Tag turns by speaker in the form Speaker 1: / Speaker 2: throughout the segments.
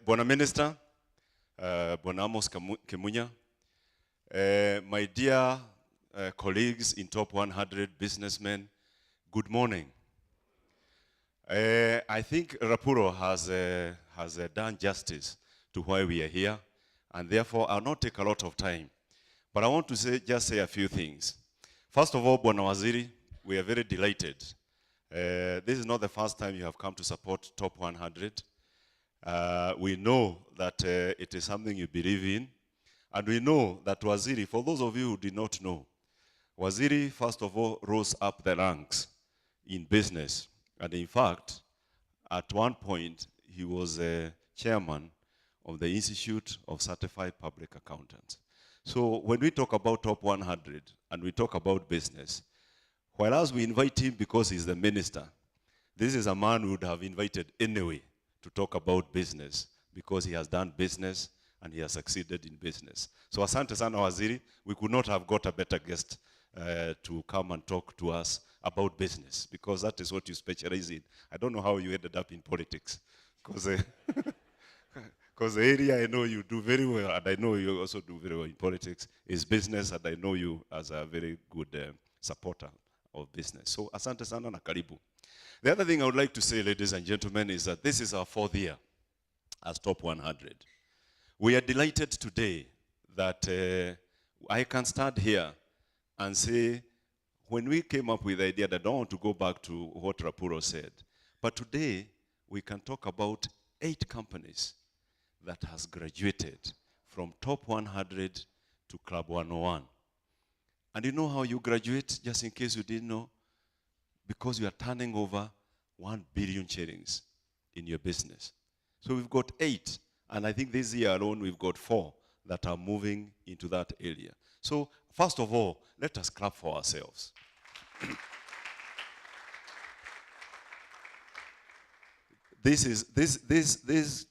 Speaker 1: Bwana Minister, Bwana Amos Kemunya, my dear colleagues in Top 100 businessmen, good morning. I think Rapuro has done justice to why we are here, and therefore I'll not take a lot of time. But I want to just say a few things. First of all, Bwana Waziri, we are very delighted. This is not the first time you have come to support Top 100. We know that it is something you believe in, and we know that Waziri, for those of you who did not know, Waziri, first of all, rose up the ranks in business. And in fact, at one point, he was a chairman of the Institute of Certified Public Accountants. So when we talk about Top 100 and we talk about business, whereas we invite him because he's the minister, this is a man we would have invited anyway to talk about business because he has done business and he has succeeded in business. So asante sana Waziri, we could not have got a better guest to come and talk to us about business because that is what you specialize in. I don't know how you ended up in politics because the area I know you do very well, and I know you also do very well in politics, is business, and I know you as a very good supporter of business. So asante sana na karibu. The other thing I would like to say, ladies and gentlemen, is that this is our 4th year as Top 100. We are delighted today that I can stand here and say, when we came up with the idea that I don't want to go back to what Rapuro said, but today we can talk about 8 companies that has graduated from Top 100 to Club 101. And you know how you graduate, just in case you didn't know? Because you are turning over 1 billion shillings in your business. So we've got 8, and I think this year alone we've got 4 that are moving into that area. So first of all, let us clap for ourselves. This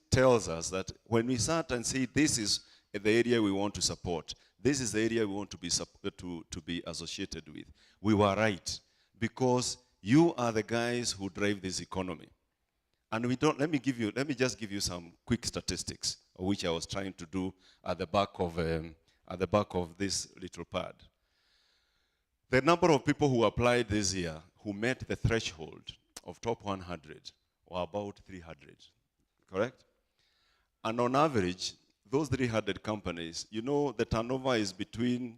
Speaker 1: tells us that when we sat and say this is the area we want to support, this is the area we want to be associated with, we were right, because you are the guys who drive this economy. And we don't, let me just give you some quick statistics, which I was trying to do at the back of this little pad. The number of people who applied this year who met the threshold of Top 100 were about 300, correct? And on average, those 300 companies, you know, the turnover is between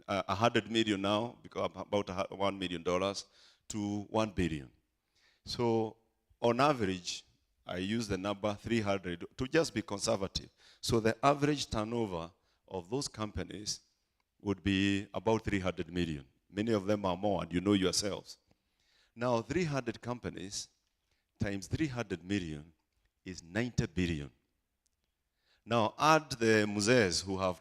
Speaker 1: 100 million now, about $1 million, to 1 billion. So on average, I use the number 300 to just be conservative. So the average turnover of those companies would be about 300 million. Many of them are more, and you know yourselves. Now, 300 companies times 300 million is 90 billion. Now, add the muzees who have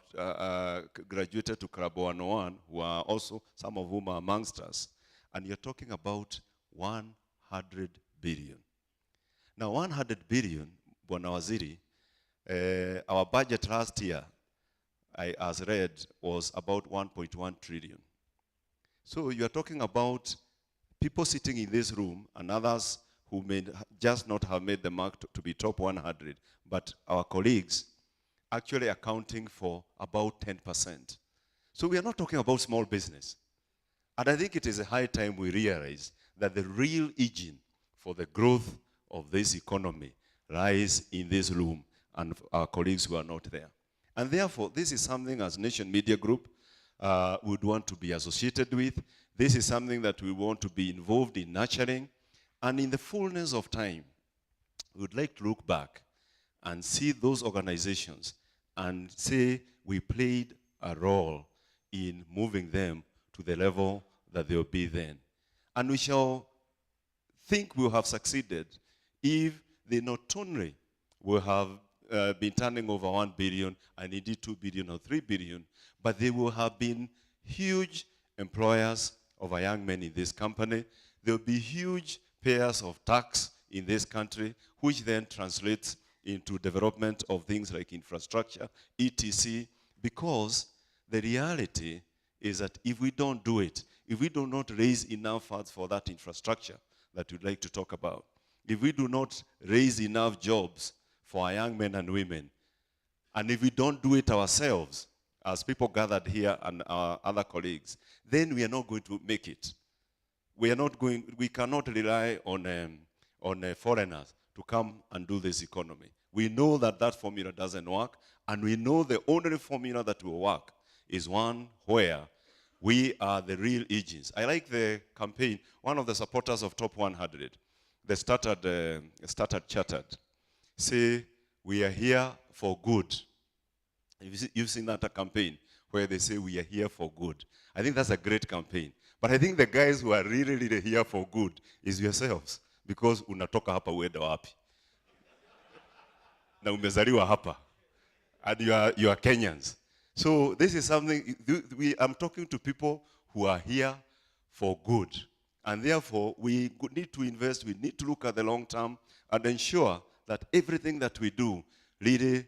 Speaker 1: graduated to Club 101, who are also, some of whom are amongst us, and you're talking about 100 billion. Now, 100 billion, Bwana Waziri, our budget last year, as read, was about 1.1 trillion. So you're talking about people sitting in this room and others who may just not have made the mark to be Top 100, but our colleagues actually accounting for about 10%. So we are not talking about small business. And I think it is a high time we realize that the real engine for the growth of this economy lies in this room and our colleagues who are not there. And therefore, this is something as Nation Media Group would want to be associated with. This is something that we want to be involved in nurturing. And in the fullness of time, we would like to look back and see those organizations and say we played a role in moving them to the level that they'll be then. And we shall think we'll have succeeded if they not only will have been turning over 1 billion and indeed 2 billion or 3 billion, but they will have been huge employers of our young men in this company. There will be huge payers of tax in this country, which then translates into development of things like infrastructure, etc. Because the reality is that if we don't do it, if we do not raise enough funds for that infrastructure that we'd like to talk about, if we do not raise enough jobs for our young men and women. And if we don't do it ourselves, as people gathered here and our other colleagues, then we are not going to make it. We cannot rely on foreigners to come and do this economy. We know that formula doesn't work, and we know the only formula that will work is one where we are the real agents. I like the campaign. One of the supporters of Top 100, they started Chartered, say, we are here for good. You've seen that campaign where they say we are here for good. I think that's a great campaign. But I think the guys who are really, really here for good is yourselves. Because unatoka hapa uende wapi. Na umezaliwa hapa. And you are Kenyans. So this is something, I'm talking to people who are here for good. And therefore, we need to invest, we need to look at the long term and ensure that everything that we do really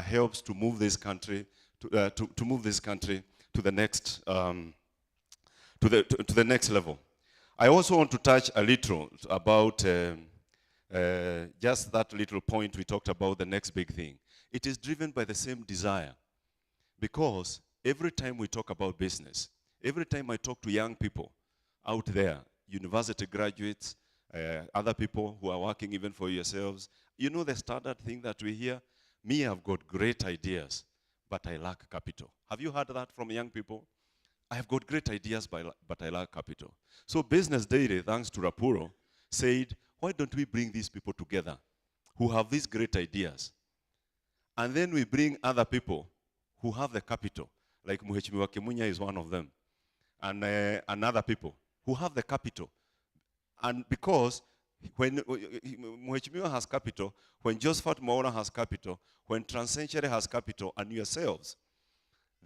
Speaker 1: helps to move this country to move this country to the next to the next level. I also want to touch a little about just that little point we talked about, the next big thing. It is driven by the same desire, because every time we talk about business, every time I talk to young people out there, university graduates, other people who are working even for yourselves, you know the standard thing that we hear? Me, I've got great ideas, but I lack capital. Have you heard that from young people? I have got great ideas, but I lack capital. So Business Daily, thanks to Rapuro, said, why don't we bring these people together who have these great ideas? And then we bring other people who have the capital, like Mheshimiwa Kimunya is one of them, and other people who have the capital. And because when Mheshimiwa has capital, when Josephat Maura has capital, when Transcentury has capital, and yourselves,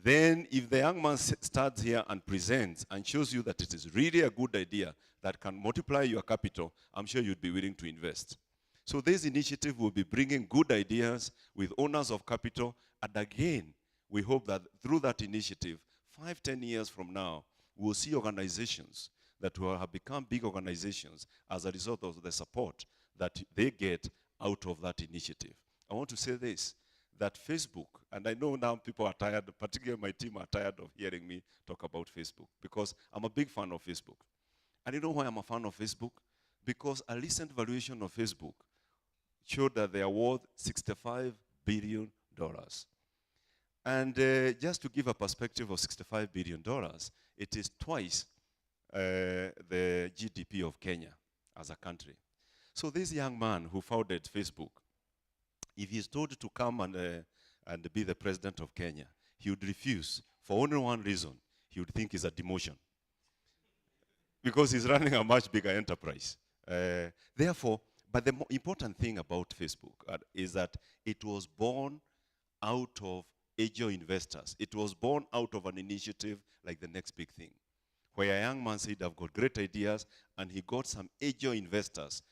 Speaker 1: then if the young man starts here and presents and shows you that it is really a good idea that can multiply your capital, I'm sure you'd be willing to invest. So this initiative will be bringing good ideas with owners of capital, and again, we hope that through that initiative, 5-10 years from now, we'll see organizations that will have become big organizations as a result of the support that they get out of that initiative. I want to say this, that Facebook, and I know now people are tired, particularly my team are tired of hearing me talk about Facebook, because I'm a big fan of Facebook. And you know why I'm a fan of Facebook? Because a recent valuation of Facebook showed that they are worth $65 billion. And just to give a perspective of $65 billion, it is twice the GDP of Kenya as a country. So this young man who founded Facebook, if he's told to come and be the president of Kenya, he would refuse for only one reason. He would think it's a demotion. Because he's running a much bigger enterprise. Therefore, but the important thing about Facebook is that it was born out of angel investors. It was born out of an initiative like the next big thing, where a young man said, I've got great ideas, and he got some angel investors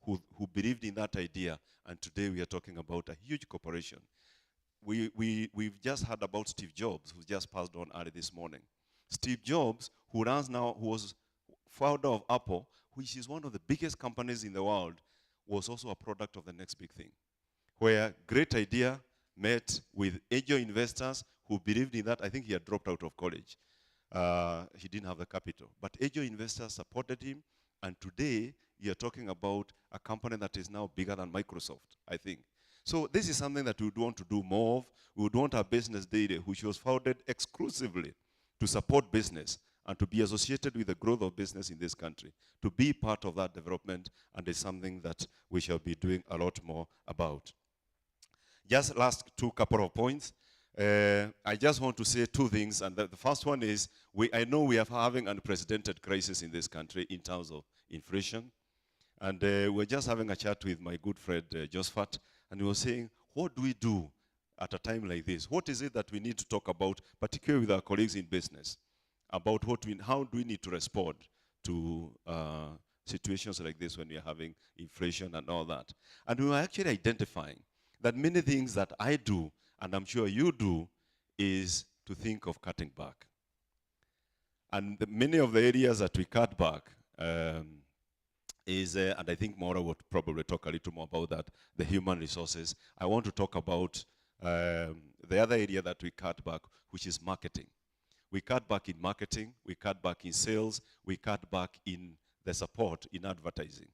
Speaker 1: who believed in that idea, and today we are talking about a huge corporation. We've just heard about Steve Jobs, who just passed on early this morning. Steve Jobs, who was founder of Apple, which is one of the biggest companies in the world, was also a product of the next big thing, where great idea met with angel investors who believed in that. I think he had dropped out of college. He didn't have the capital. But angel investors supported him, and today you're talking about a company that is now bigger than Microsoft, I think. So this is something that we would want to do more of. We would want our Business Daily, which was founded exclusively to support business and to be associated with the growth of business in this country, to be part of that development, and it's something that we shall be doing a lot more about. Just last couple of points. I just want to say two things, and the first one is, I know we are having an unprecedented crisis in this country in terms of inflation, and we're just having a chat with my good friend Josephat, and he was saying, what do we do at a time like this? What is it that we need to talk about, particularly with our colleagues in business, about how do we need to respond to situations like this when we are having inflation and all that? And we were actually identifying that many things that I do, and I'm sure you do, is to think of cutting back. And many of the areas that we cut back, is, and I think Maura would probably talk a little more about that, the human resources. I want to talk about the other area that we cut back, which is marketing. We cut back in marketing, we cut back in sales, we cut back in the support in advertising.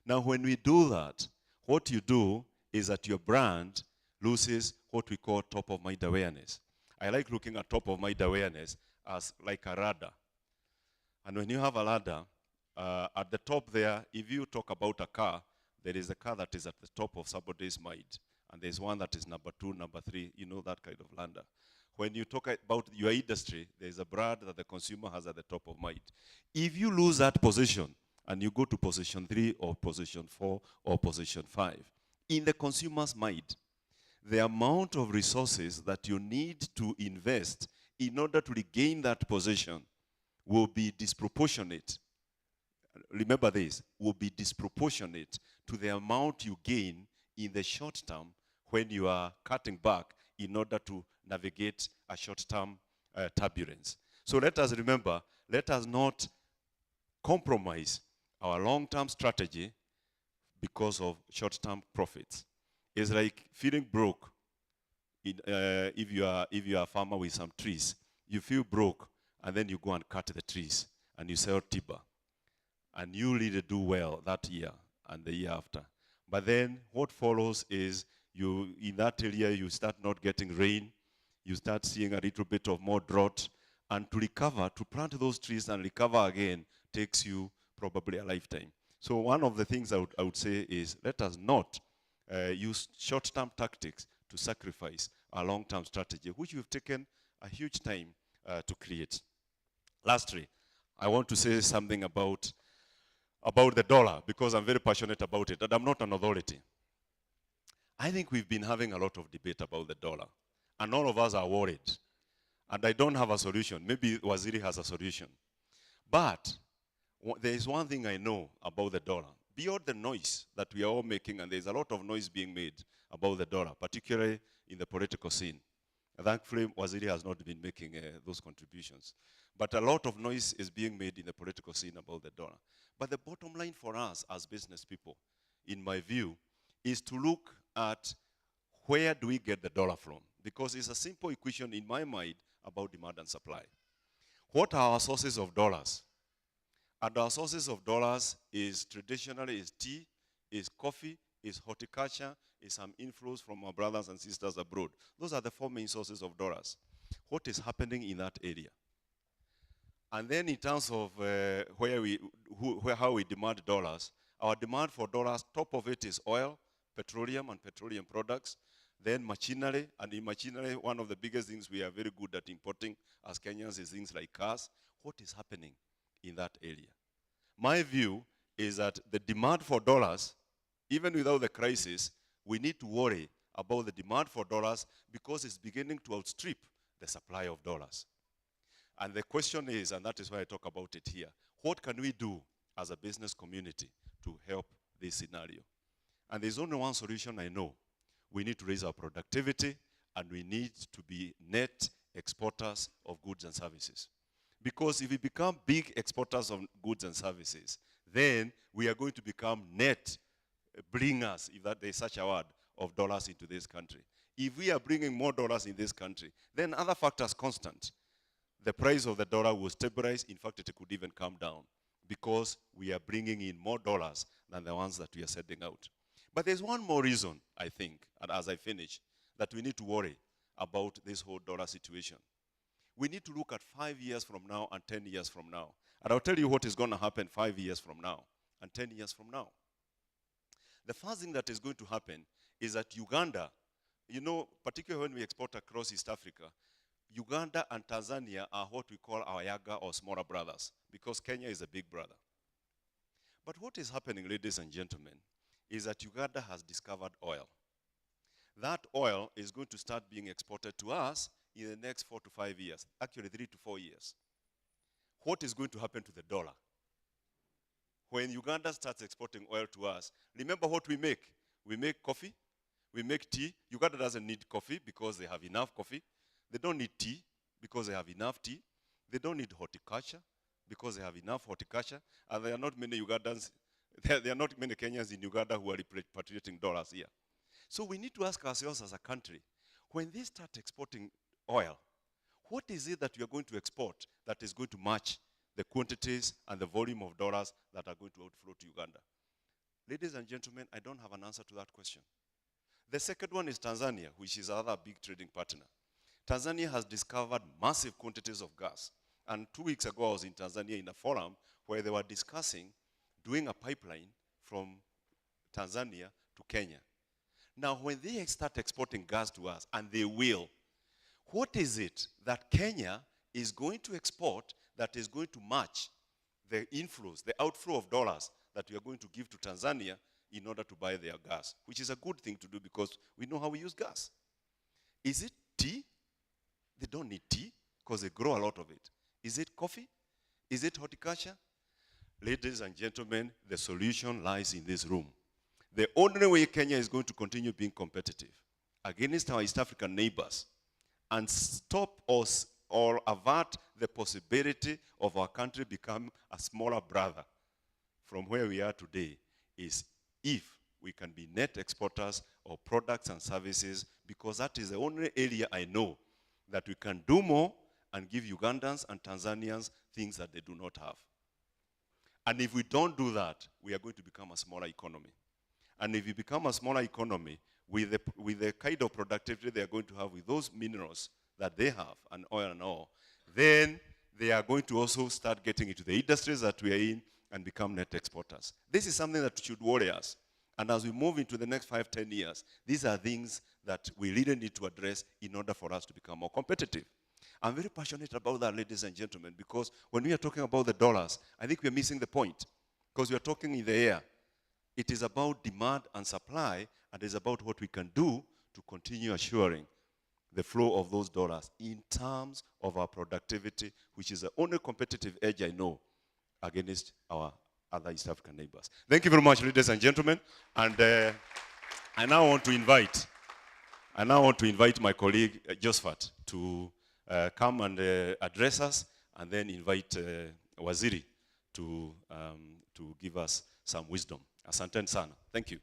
Speaker 1: Now, when we do that, what you do is that your brand loses what we call top of mind awareness. I like looking at top of mind awareness as like a radar. And when you have a ladder, at the top there, if you talk about a car, there is a car that is at the top of somebody's mind. And there's one that is number 2, number 3, you know, that kind of ladder. When you talk about your industry, there's a brand that the consumer has at the top of mind. If you lose that position and you go to position 3 or position 4 or position 5, in the consumer's mind, the amount of resources that you need to invest in order to regain that position will be disproportionate. Remember this, will be disproportionate to the amount you gain in the short term when you are cutting back in order to navigate a short-term turbulence. So let us remember, let us not compromise our long-term strategy because of short-term profits. It's like feeling broke. If you are a farmer with some trees, you feel broke, and then you go and cut the trees, and you sell timber. And you really do well that year and the year after. But then what follows is in that area, you start not getting rain. You start seeing a little bit of more drought. And to recover, to plant those trees and recover again, takes you probably a lifetime. So one of the things I would say is let us not use short-term tactics to sacrifice our long-term strategy, which we've taken a huge time to create. Lastly, I want to say something about the dollar, because I'm very passionate about it, and I'm not an authority. I think we've been having a lot of debate about the dollar, and all of us are worried. And I don't have a solution. Maybe Waziri has a solution. But there is one thing I know about the dollar. Beyond the noise that we are all making, and there's a lot of noise being made about the dollar, particularly in the political scene. Thankfully, Waziri has not been making those contributions. But a lot of noise is being made in the political scene about the dollar. But the bottom line for us as business people, in my view, is to look at where do we get the dollar from? Because it's a simple equation in my mind about demand and supply. What are our sources of dollars? And our sources of dollars is traditionally tea, is coffee, is horticulture, is some inflows from our brothers and sisters abroad. Those are the 4 main sources of dollars. What is happening in that area? And then in terms of how we demand dollars, our demand for dollars, top of it is oil, petroleum and petroleum products, then machinery, and in machinery, one of the biggest things we are very good at importing as Kenyans is things like cars. What is happening in that area? My view is that the demand for dollars, even without the crisis, we need to worry about the demand for dollars because it's beginning to outstrip the supply of dollars. And the question is, and that is why I talk about it here, what can we do as a business community to help this scenario? And there's only one solution I know. We need to raise our productivity, and we need to be net exporters of goods and services. Because if we become big exporters of goods and services, then we are going to become net bringers, if that there's such a word, of dollars into this country. If we are bringing more dollars in this country, then other factors constant. The price of the dollar will stabilize. In fact, it could even come down because we are bringing in more dollars than the ones that we are sending out. But there's one more reason, I think, and as I finish, that we need to worry about this whole dollar situation. We need to look at 5 years from now and 10 years from now. And I'll tell you what is going to happen 5 years from now and 10 years from now. The first thing that is going to happen is that Uganda, you know, particularly when we export across East Africa, Uganda and Tanzania are what we call our younger or smaller brothers, because Kenya is a big brother. But what is happening, ladies and gentlemen, is that Uganda has discovered oil. That oil is going to start being exported to us in the next 4 to 5 years, actually 3 to 4 years. What is going to happen to the dollar? When Uganda starts exporting oil to us, remember what we make. We make coffee, we make tea. Uganda doesn't need coffee because they have enough coffee. They don't need tea because they have enough tea. They don't need horticulture because they have enough horticulture. And there are not many Ugandans There are not many Kenyans in Uganda who are repatriating dollars here. So we need to ask ourselves as a country, when they start exporting oil, what is it that we are going to export that is going to match the quantities and the volume of dollars that are going to outflow to Uganda? Ladies and gentlemen, I don't have an answer to that question. The second one is Tanzania, which is another big trading partner. Tanzania has discovered massive quantities of gas. And 2 weeks ago, I was in Tanzania in a forum where they were discussing doing a pipeline from Tanzania to Kenya. Now, when they start exporting gas to us, and they will, what is it that Kenya is going to export that is going to match the inflows, the outflow of dollars that we are going to give to Tanzania in order to buy their gas, which is a good thing to do because we know how we use gas. Is it tea? They don't need tea because they grow a lot of it. Is it coffee? Is it horticulture? Ladies and gentlemen, the solution lies in this room. The only way Kenya is going to continue being competitive against our East African neighbors and stop us or avert the possibility of our country become a smaller brother from where we are today is if we can be net exporters of products and services, because that is the only area I know that we can do more and give Ugandans and Tanzanians things that they do not have. And if we don't do that, we are going to become a smaller economy. And if we become a smaller economy, with the kind of productivity they are going to have with those minerals that they have, and oil and all, then they are going to also start getting into the industries that we are in and become net exporters. This is something that should worry us. And as we move into the next 5-10 years, these are things that we really need to address in order for us to become more competitive. I'm very passionate about that, ladies and gentlemen, because when we are talking about the dollars, I think we are missing the point, because we are talking in the air. It is about demand and supply, and it is about what we can do to continue assuring the flow of those dollars in terms of our productivity, which is the only competitive edge I know against our other East African neighbors. Thank you very much, ladies and gentlemen. And I now want to invite my colleague Josephat to come and address us, and then invite Waziri to give us some wisdom. Asanteni sana. Thank you.